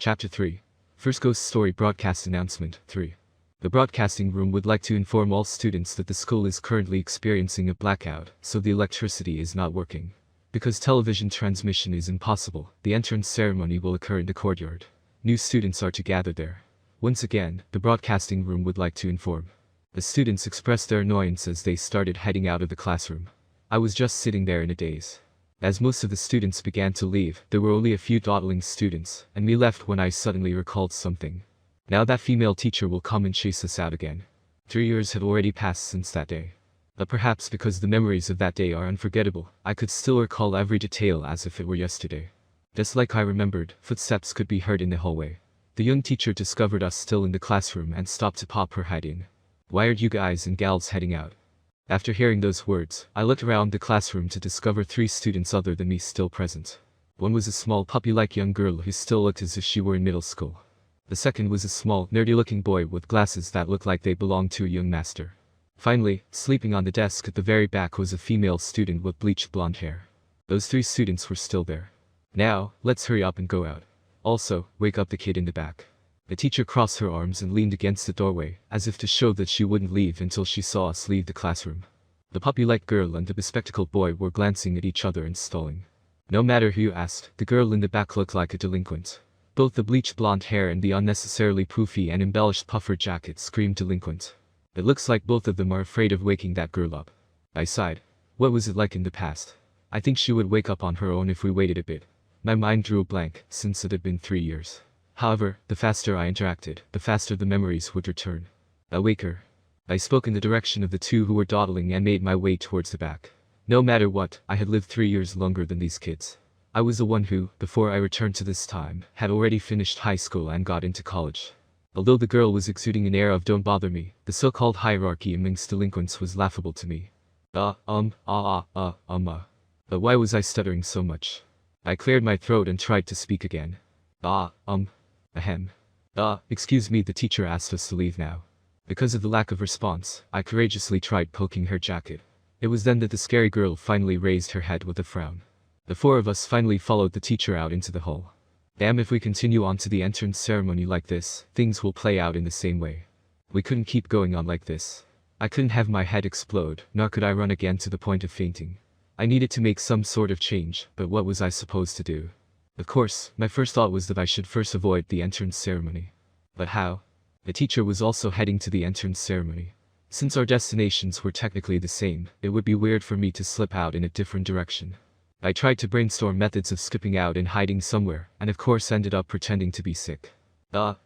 Chapter 3. First Ghost Story Broadcast Announcement 3. The broadcasting room would like to inform all students that the school is currently experiencing a blackout, so the electricity is not working. Because television transmission is impossible, the entrance ceremony will occur in the courtyard. New students are to gather there. Once again, the broadcasting room would like to inform. The students expressed their annoyance as they started heading out of the classroom. I was just sitting there in a daze. As most of the students began to leave, there were only a few dawdling students, and me left when I suddenly recalled something. Now that female teacher will come and chase us out again. 3 years had already passed since that day. But perhaps because the memories of that day are unforgettable, I could still recall every detail as if it were yesterday. Just like I remembered, footsteps could be heard in the hallway. The young teacher discovered us still in the classroom and stopped to pop her head in. "Why are you guys and gals heading out?" After hearing those words, I looked around the classroom to discover 3 students other than me still present. One was a small puppy-like young girl who still looked as if she were in middle school. The second was a small, nerdy-looking boy with glasses that looked like they belonged to a young master. Finally, sleeping on the desk at the very back was a female student with bleached blonde hair. Those 3 students were still there. "Now, let's hurry up and go out. Also, wake up the kid in the back." The teacher crossed her arms and leaned against the doorway, as if to show that she wouldn't leave until she saw us leave the classroom. The puppy-like girl and the bespectacled boy were glancing at each other and stalling. No matter who you asked, the girl in the back looked like a delinquent. Both the bleached blonde hair and the unnecessarily poofy and embellished puffer jacket screamed delinquent. It looks like both of them are afraid of waking that girl up. I sighed. What was it like in the past? I think she would wake up on her own if we waited a bit. My mind drew a blank, since it had been 3 years. However, the faster I interacted, the faster the memories would return. "Awake her." I spoke in the direction of the 2 who were dawdling and made my way towards the back. No matter what, I had lived 3 years longer than these kids. I was the one who, before I returned to this time, had already finished high school and got into college. Although the girl was exuding an air of "don't bother me," the so-called hierarchy amongst delinquents was laughable to me. But why was I stuttering so much? I cleared my throat and tried to speak again. Ahem. Excuse me, the teacher asked us to leave now. Because of the lack of response, I courageously tried poking her jacket. It was then that the scary girl finally raised her head with a frown. The 4 of us finally followed the teacher out into the hall. Damn, if we continue on to the entrance ceremony like this, things will play out in the same way. We couldn't keep going on like this. I couldn't have my head explode, nor could I run again to the point of fainting. I needed to make some sort of change, but what was I supposed to do? Of course, my first thought was that I should first avoid the entrance ceremony. But how? The teacher was also heading to the entrance ceremony. Since our destinations were technically the same, it would be weird for me to slip out in a different direction. I tried to brainstorm methods of skipping out and hiding somewhere, and of course ended up pretending to be sick.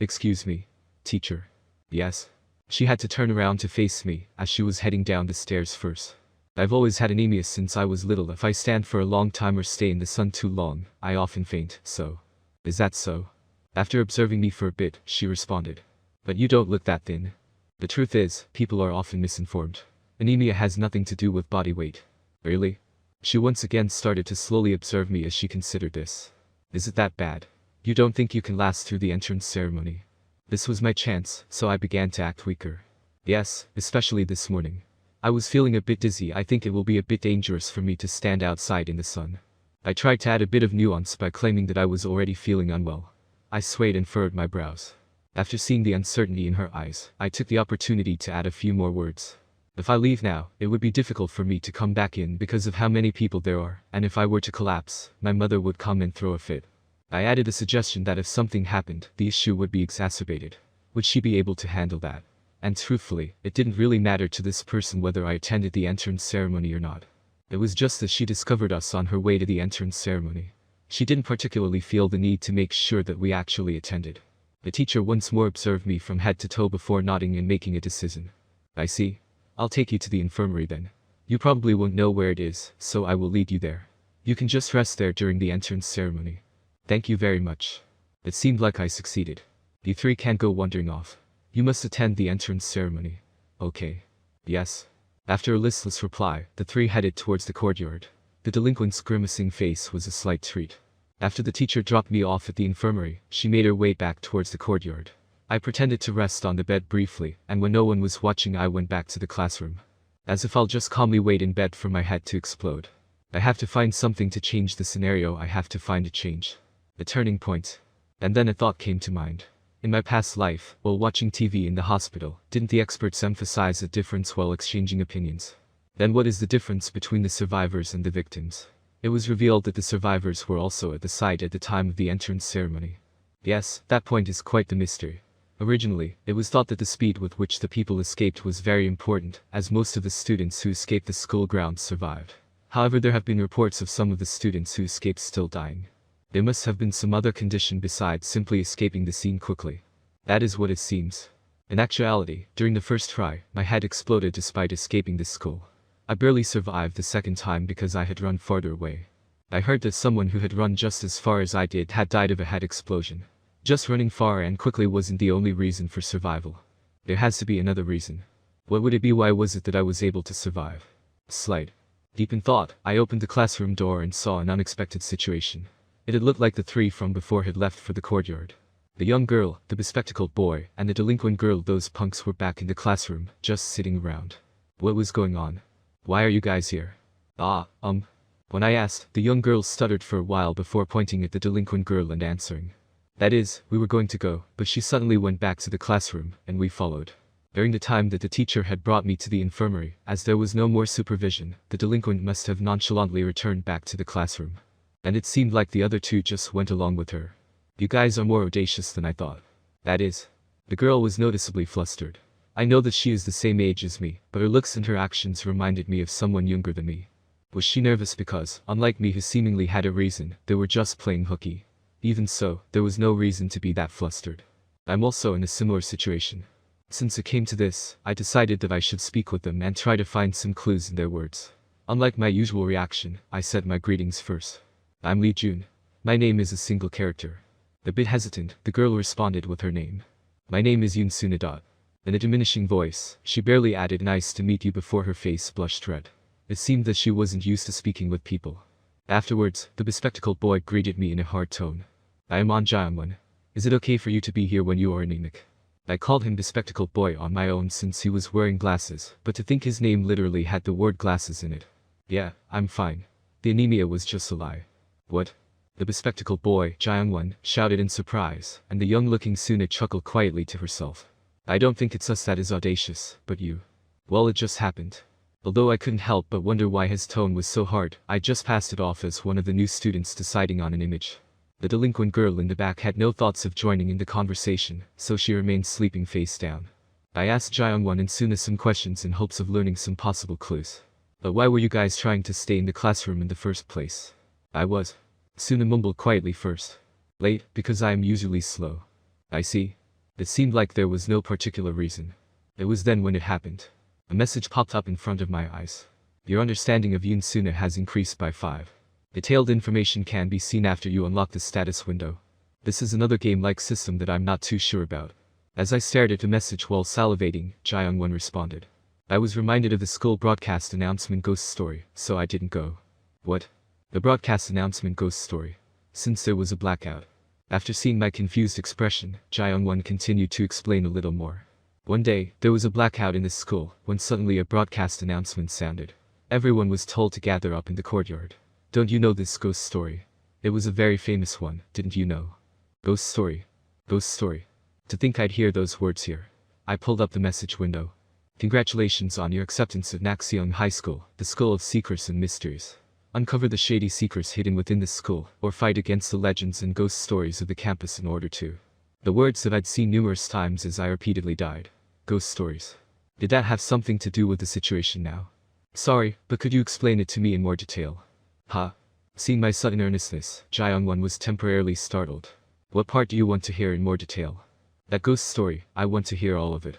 Excuse me, teacher. Yes. She had to turn around to face me, as she was heading down the stairs first. I've always had anemia since I was little. If I stand for a long time or stay in the sun too long, I often faint, so. Is that so? After observing me for a bit, she responded. But you don't look that thin. The truth is, people are often misinformed. Anemia has nothing to do with body weight. Really? She once again started to slowly observe me as she considered this. Is it that bad? You don't think you can last through the entrance ceremony? This was my chance, so I began to act weaker. Yes, especially this morning. I was feeling a bit dizzy. I think it will be a bit dangerous for me to stand outside in the sun. I tried to add a bit of nuance by claiming that I was already feeling unwell. I swayed and furrowed my brows. After seeing the uncertainty in her eyes, I took the opportunity to add a few more words. If I leave now, it would be difficult for me to come back in because of how many people there are, and if I were to collapse, my mother would come and throw a fit. I added a suggestion that if something happened, the issue would be exacerbated. Would she be able to handle that? And truthfully, it didn't really matter to this person whether I attended the entrance ceremony or not. It was just that she discovered us on her way to the entrance ceremony. She didn't particularly feel the need to make sure that we actually attended. The teacher once more observed me from head to toe before nodding and making a decision. "I see. I'll take you to the infirmary then. You probably won't know where it is, so I will lead you there. You can just rest there during the entrance ceremony." "Thank you very much." It seemed like I succeeded. "You 3 can't go wandering off. You must attend the entrance ceremony." "Okay." "Yes." After a listless reply, the 3 headed towards the courtyard. The delinquent's grimacing face was a slight treat. After the teacher dropped me off at the infirmary, she made her way back towards the courtyard. I pretended to rest on the bed briefly, and when no one was watching I went back to the classroom. As if I'll just calmly wait in bed for my head to explode. I have to find something to change the scenario. I have to find a change. A turning point. And then a thought came to mind. In my past life, while watching TV in the hospital, didn't the experts emphasize the difference while exchanging opinions? Then what is the difference between the survivors and the victims? It was revealed that the survivors were also at the site at the time of the entrance ceremony. Yes, that point is quite the mystery. Originally, it was thought that the speed with which the people escaped was very important, as most of the students who escaped the school grounds survived. However, there have been reports of some of the students who escaped still dying. There must have been some other condition besides simply escaping the scene quickly. That is what it seems. In actuality, during the first try, my head exploded despite escaping the school. I barely survived the second time because I had run farther away. I heard that someone who had run just as far as I did had died of a head explosion. Just running far and quickly wasn't the only reason for survival. There has to be another reason. What would it be? Why was it that I was able to survive? Slight. Deep in thought, I opened the classroom door and saw an unexpected situation. It had looked like the three from before had left for the courtyard. The young girl, the bespectacled boy, and the delinquent girl. Those punks were back in the classroom, just sitting around. What was going on? Why are you guys here? When I asked, the young girl stuttered for a while before pointing at the delinquent girl and answering. That is, we were going to go, but she suddenly went back to the classroom, and we followed. During the time that the teacher had brought me to the infirmary, as there was no more supervision, the delinquent must have nonchalantly returned back to the classroom. And it seemed like the other two just went along with her. You guys are more audacious than I thought. That is. The girl was noticeably flustered. I know that she is the same age as me, but her looks and her actions reminded me of someone younger than me. Was she nervous because, unlike me who seemingly had a reason, they were just playing hooky? Even so, there was no reason to be that flustered. I'm also in a similar situation. Since it came to this, I decided that I should speak with them and try to find some clues in their words. Unlike my usual reaction, I said my greetings first. I'm Lee Jun. My name is a single character. A bit hesitant, the girl responded with her name. My name is Yoon Sunadot. In a diminishing voice, she barely added nice to meet you before her face blushed red. It seemed that she wasn't used to speaking with people. Afterwards, the bespectacled boy greeted me in a hard tone. I am On Jae-won. Is it okay for you to be here when you are anemic? I called him bespectacled boy on my own since he was wearing glasses, but to think his name literally had the word glasses in it. Yeah, I'm fine. The anemia was just a lie. What? The bespectacled boy, Jae-won, shouted in surprise, and the young-looking Suna chuckled quietly to herself. I don't think it's us that is audacious, but you. Well, it just happened. Although I couldn't help but wonder why his tone was so hard, I just passed it off as one of the new students deciding on an image. The delinquent girl in the back had no thoughts of joining in the conversation, so she remained sleeping face down. I asked Jae-won and Suna some questions in hopes of learning some possible clues. But why were you guys trying to stay in the classroom in the first place? I was. Suna mumbled quietly first. Late, because I am usually slow. I see. It seemed like there was no particular reason. It was then when it happened. A message popped up in front of my eyes. Your understanding of Yoon Suna has increased by 5. Detailed information can be seen after you unlock the status window. This is another game-like system that I'm not too sure about. As I stared at the message while salivating, Jae-won responded. I was reminded of the school broadcast announcement ghost story, so I didn't go. What? The broadcast announcement ghost story. Since there was a blackout. After seeing my confused expression, Jae-won continued to explain a little more. One day, there was a blackout in the school, when suddenly a broadcast announcement sounded. Everyone was told to gather up in the courtyard. Don't you know this ghost story? It was a very famous one, didn't you know? Ghost story. Ghost story. To think I'd hear those words here. I pulled up the message window. Congratulations on your acceptance of Nakseong High School, the school of secrets and mysteries. Uncover the shady secrets hidden within the school, or fight against the legends and ghost stories of the campus in order to. The words that I'd seen numerous times as I repeatedly died. Ghost stories. Did that have something to do with the situation now? Sorry, but could you explain it to me in more detail? Huh? Seeing my sudden earnestness, Jae-won was temporarily startled. What part do you want to hear in more detail? That ghost story, I want to hear all of it.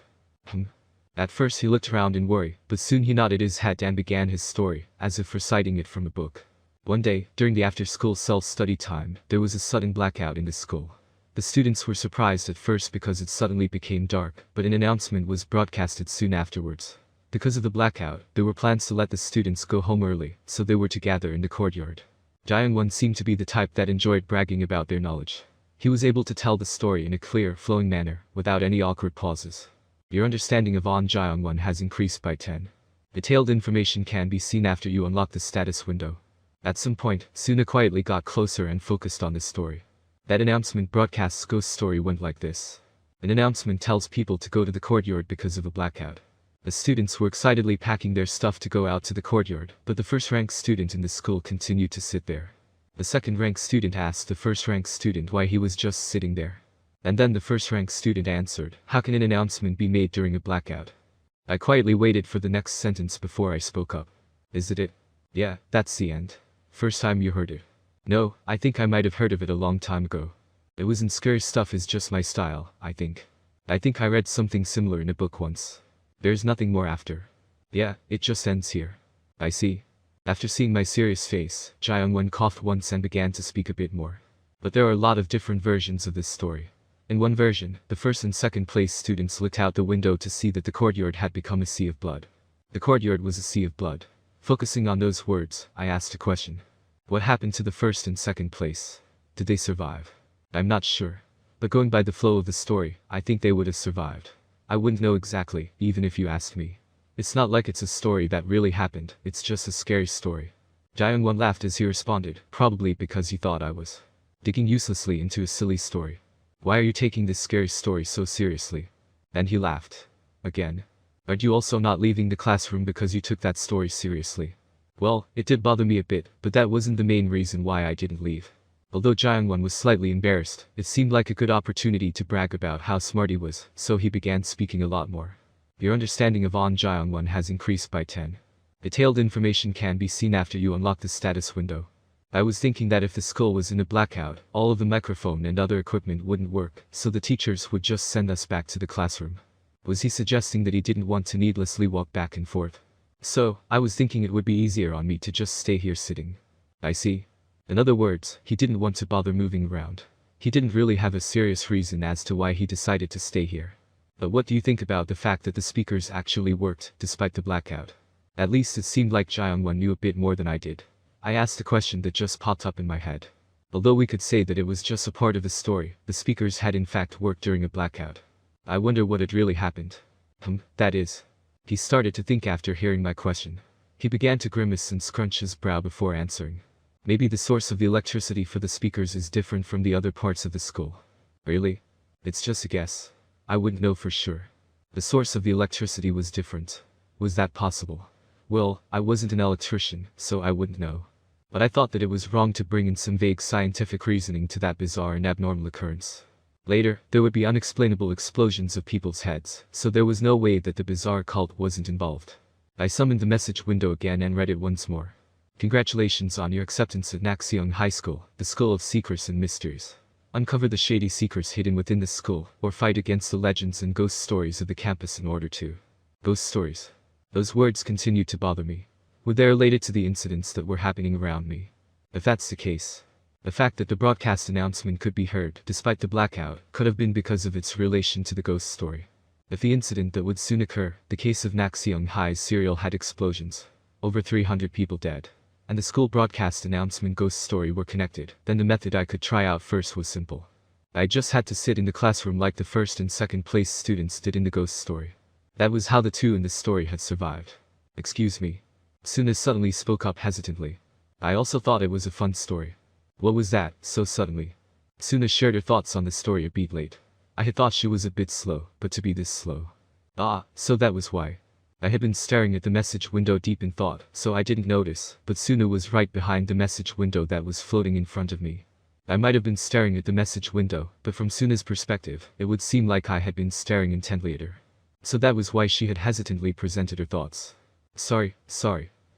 At first he looked around in worry, but soon he nodded his head and began his story, as if reciting it from a book. One day, during the after-school self-study time, there was a sudden blackout in the school. The students were surprised at first because it suddenly became dark, but an announcement was broadcasted soon afterwards. Because of the blackout, there were plans to let the students go home early, so they were to gather in the courtyard. Jae-won seemed to be the type that enjoyed bragging about their knowledge. He was able to tell the story in a clear, flowing manner, without any awkward pauses. Your understanding of On Jae-won has increased by 10. Detailed information can be seen after you unlock the status window. At some point, Suna quietly got closer and focused on the story. That announcement broadcast's ghost story went like this. An announcement tells people to go to the courtyard because of a blackout. The students were excitedly packing their stuff to go out to the courtyard, but the first-ranked student in the school continued to sit there. The second-ranked student asked the first-ranked student why he was just sitting there. And then the first-ranked student answered, "How can an announcement be made during a blackout?" I quietly waited for the next sentence before I spoke up. "Is it? Yeah, that's the end. First time you heard it?" "No, I think I might have heard of it a long time ago. It wasn't scary stuff, is just my style, I think. I think I read something similar in a book once. There's nothing more after. Yeah, it just ends here." "I see." After seeing my serious face, Jae-young-won coughed once and began to speak a bit more. But there are a lot of different versions of this story. In one version, the first and second place students looked out the window to see that the courtyard had become a sea of blood. The courtyard was a sea of blood. Focusing on those words, I asked a question. What happened to the first and second place? Did they survive? I'm not sure. But going by the flow of the story, I think they would have survived. I wouldn't know exactly, even if you asked me. It's not like it's a story that really happened, it's just a scary story. Jae-young-won laughed as he responded, probably because he thought I was digging uselessly into a silly story. "Why are you taking this scary story so seriously?" And he laughed. Again. "Aren't you also not leaving the classroom because you took that story seriously?" Well, it did bother me a bit, but that wasn't the main reason why I didn't leave. Although Jae-young-won was slightly embarrassed, it seemed like a good opportunity to brag about how smart he was, so he began speaking a lot more. Your understanding of On Jae-young-won has increased by 10. Detailed information can be seen after you unlock the status window. I was thinking that if the school was in a blackout, all of the microphone and other equipment wouldn't work, so the teachers would just send us back to the classroom. Was he suggesting that he didn't want to needlessly walk back and forth? So, I was thinking it would be easier on me to just stay here sitting. I see. In other words, he didn't want to bother moving around. He didn't really have a serious reason as to why he decided to stay here. But what do you think about the fact that the speakers actually worked, despite the blackout? At least it seemed like Jae-young-won knew a bit more than I did. I asked a question that just popped up in my head. Although we could say that it was just a part of the story, the speakers had in fact worked during a blackout. I wonder what had really happened. That is. He started to think after hearing my question. He began to grimace and scrunch his brow before answering. Maybe the source of the electricity for the speakers is different from the other parts of the school. Really? It's just a guess. I wouldn't know for sure. The source of the electricity was different. Was that possible? Well, I wasn't an electrician, so I wouldn't know. But I thought that it was wrong to bring in some vague scientific reasoning to that bizarre and abnormal occurrence. Later, there would be unexplainable explosions of people's heads, so there was no way that the bizarre cult wasn't involved. I summoned the message window again and read it once more. Congratulations on your acceptance at Nakseong High School, the School of Secrets and Mysteries. Uncover the shady secrets hidden within the school, or fight against the legends and ghost stories of the campus in order to. Ghost stories. Those words continued to bother me. Were they related to the incidents that were happening around me? If that's the case, the fact that the broadcast announcement could be heard, despite the blackout, could have been because of its relation to the ghost story. If the incident that would soon occur, the case of Nakseong High's serial had explosions, over 300 people dead, and the school broadcast announcement ghost story were connected, then the method I could try out first was simple. I just had to sit in the classroom like the first and second place students did in the ghost story. That was how the two in the story had survived. Excuse me. Suna suddenly spoke up hesitantly. I also thought it was a fun story. What was that, so suddenly? Suna shared her thoughts on the story a beat late. I had thought she was a bit slow, but to be this slow. Ah, so that was why. I had been staring at the message window deep in thought, so I didn't notice, but Suna was right behind the message window that was floating in front of me. I might have been staring at the message window, but from Suna's perspective, it would seem like I had been staring intently at her. So that was why she had hesitantly presented her thoughts. Sorry.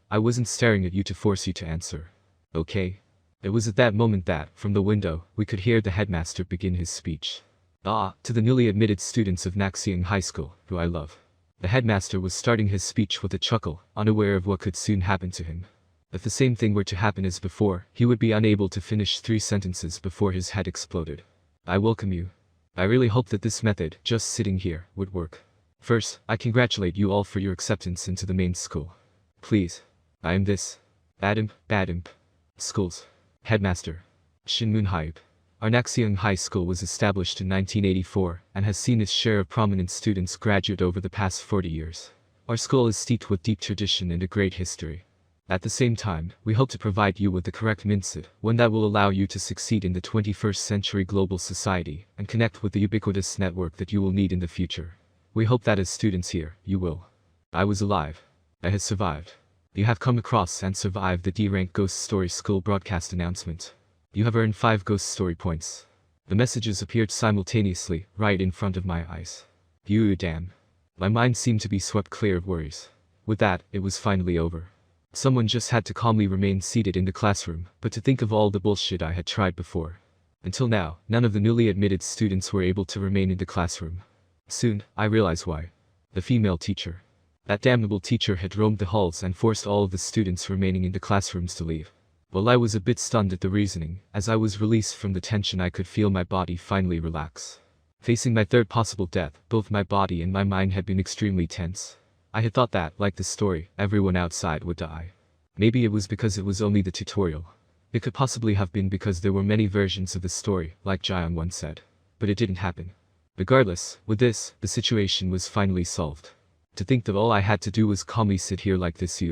I wasn't staring at you to force you to answer. Okay? It was at that moment that, from the window, we could hear the headmaster begin his speech. To the newly admitted students of Nakseong High School, who I love. The headmaster was starting his speech with a chuckle, unaware of what could soon happen to him. If the same thing were to happen as before, he would be unable to finish 3 sentences before his head exploded. I welcome you. I really hope that this method, just sitting here, would work. First, I congratulate you all for your acceptance into the main school. Please. I am this. Bad imp. School's headmaster. Shin Moon-hyuk. Our Nakseong High School was established in 1984 and has seen its share of prominent students graduate over the past 40 years. Our school is steeped with deep tradition and a great history. At the same time, we hope to provide you with the correct mindset, one that will allow you to succeed in the 21st century global society and connect with the ubiquitous network that you will need in the future. We hope that as students here, you will. I was alive. I have survived. You have come across and survived the D-Rank Ghost Story School broadcast announcement. You have earned 5 ghost story points. The messages appeared simultaneously, right in front of my eyes. Damn. My mind seemed to be swept clear of worries. With that, it was finally over. Someone just had to calmly remain seated in the classroom, but to think of all the bullshit I had tried before. Until now, none of the newly admitted students were able to remain in the classroom. Soon, I realized why. The female teacher. That damnable teacher had roamed the halls and forced all of the students remaining in the classrooms to leave. Well, I was a bit stunned at the reasoning. As I was released from the tension, I could feel my body finally relax. Facing my third possible death, both my body and my mind had been extremely tense. I had thought that, like the story, everyone outside would die. Maybe it was because it was only the tutorial. It could possibly have been because there were many versions of the story, like Jian once said. But it didn't happen. Regardless, with this, the situation was finally solved. To think that all I had to do was calmly sit here like this,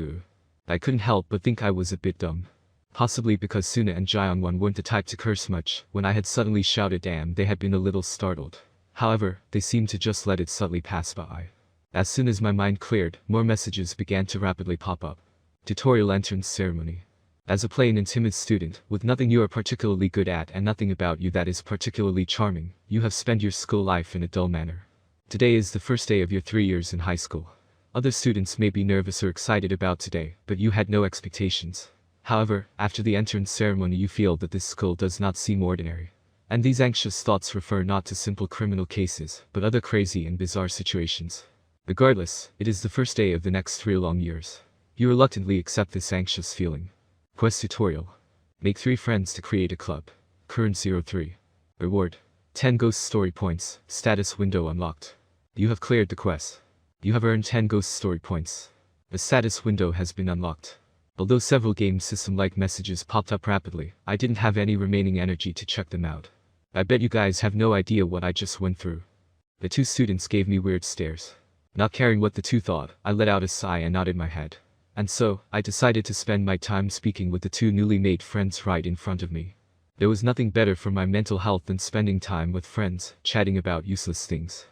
I couldn't help but think I was a bit dumb. Possibly because Suna and Jian weren't the type to curse much. When I had suddenly shouted damn, they had been a little startled. However, they seemed to just let it subtly pass by. As soon as my mind cleared, more messages began to rapidly pop up. Tutorial entrance ceremony. As a plain and timid student, with nothing you are particularly good at and nothing about you that is particularly charming, you have spent your school life in a dull manner. Today is the first day of your 3 years in high school. Other students may be nervous or excited about today, but you had no expectations. However, after the entrance ceremony you feel that this school does not seem ordinary. And these anxious thoughts refer not to simple criminal cases, but other crazy and bizarre situations. Regardless, it is the first day of the next 3 long years. You reluctantly accept this anxious feeling. Quest tutorial. Make 3 friends to create a club. Current 03. Reward. 10 ghost story points. Status window unlocked. You have cleared the quest. You have earned 10 ghost story points. The status window has been unlocked. Although several game system-like messages popped up rapidly, I didn't have any remaining energy to check them out. I bet you guys have no idea what I just went through. The 2 students gave me weird stares. Not caring what the 2 thought, I let out a sigh and nodded my head. And so, I decided to spend my time speaking with the 2 newly made friends right in front of me. There was nothing better for my mental health than spending time with friends, chatting about useless things.